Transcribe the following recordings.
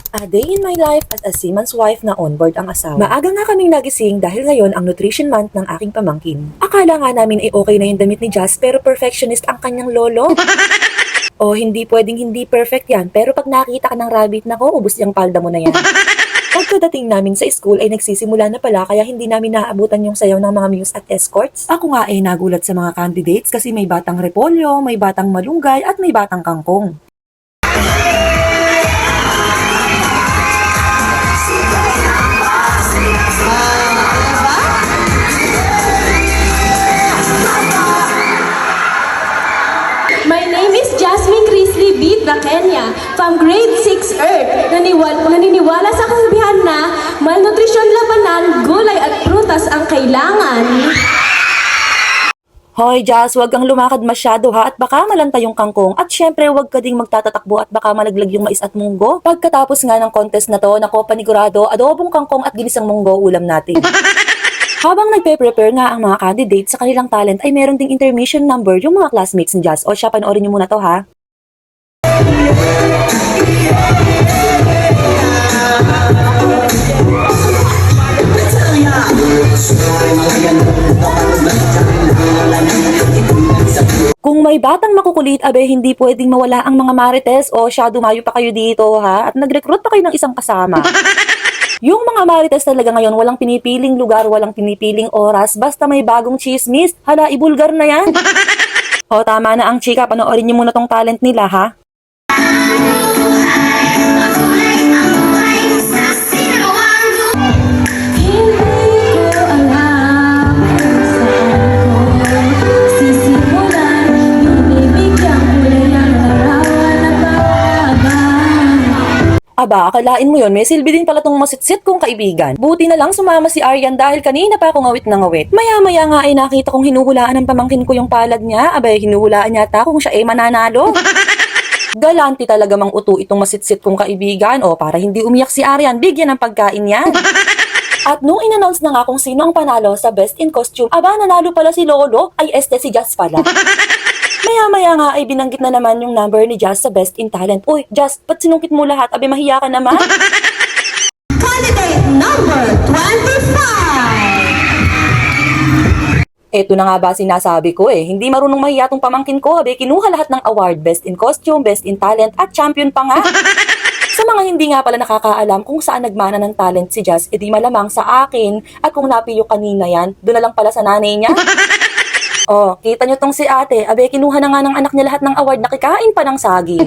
A day in my life as a seaman's wife na onboard ang asawa. Maaga nga kaming nagising dahil ngayon ang nutrition month ng aking pamangkin. Akala nga namin ay okay na yung damit ni Jazz pero perfectionist ang kanyang lolo. O hindi pwedeng hindi perfect yan pero pag nakita ka ng rabbit, nako, ubos yung palda mo na yan. Pagkadating namin sa school ay nagsisimula na pala kaya hindi namin naabutan yung sayaw ng mga muse at escorts. Ako nga ay nagulat sa mga candidates kasi may batang repolyo, may batang malunggay at may batang kangkong. My name is Jasmine Crisley B. Kenya from grade 6 Earth. Naniniwala sa kasabihan na malnutrisyon labanan, gulay at prutas ang kailangan. Hoy Jazz, wag kang lumakad masyado ha at baka malanta yung kangkong at syempre wag ka ding magtatatakbo at baka malaglag yung mais at munggo. Pagkatapos nga ng contest na to, nako panigurado, adobong kangkong at ginisang munggo ulam natin. Habang nagpe-prepare nga ang mga candidates sa kanilang talent ay meron ding intermission number yung mga classmates ni Jazz. O siya, panoorin niyo muna to ha. Kung may batang makukulit, abe hindi pwedeng mawala ang mga marites. O siya, dumayo pa kayo dito ha at nag-recruit pa kayo ng isang kasama. Yung mga marites talaga ngayon, walang pinipiling lugar, walang pinipiling oras, basta may bagong chismis. Hala, ibulgar na yan. O, tama na ang chika, panoorin niyo muna tong talent nila, ha? Aba, akalain mo yon, may silbi din pala tong masitsit kong kaibigan. Buti na lang sumama si Aryan dahil kanina pa ako ngawit na ngawit. Maya-maya nga ay nakita kong hinuhulaan ng pamangkin ko yung palad niya. Abay, hinuhulaan yata kung siya ay mananalo. Galanti talaga mang uto itong masitsit kong kaibigan. O, para hindi umiyak si Aryan, bigyan ng pagkain yan. At nung in-announce na nga kung sino ang panalo sa Best in Costume, aba, nanalo pala si Lolo, ay si Jazz pala. Maya-maya nga ay binanggit na naman yung number ni Jazz sa Best in Talent. Uy, Jazz, ba't sinungkit mo lahat? Abi, mahiya ka naman. Candidate number 25. Eto na nga ba sinasabi ko eh. Hindi marunong mahiya tong pamangkin ko. Abi, kinuha lahat ng award. Best in Costume, Best in Talent, at champion pa nga. Sa mga hindi nga pala nakakaalam kung saan nagmana ng talent si Jazz, edi malamang sa akin. At kung napiyo kanina yan, doon na lang pala sa nanay niya. Oh, kita nyo tong si ate, abe kinuha na nga ng anak niya lahat ng award, nakikain pa ng saging.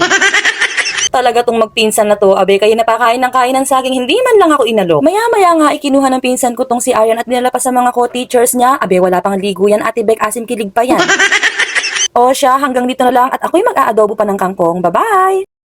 Talaga tong magpinsan na to, abe kayo napakain ng kain ng saging, hindi man lang ako inalo. Maya-maya nga ikinuha ng pinsan ko tong si Aryan at dinala pa sa mga co-teachers niya, abe wala pang ligo yan, ate Bek, asim kilig pa yan. O siya, hanggang dito na lang at ako'y mag-aadobo pa ng kangkong, bye-bye!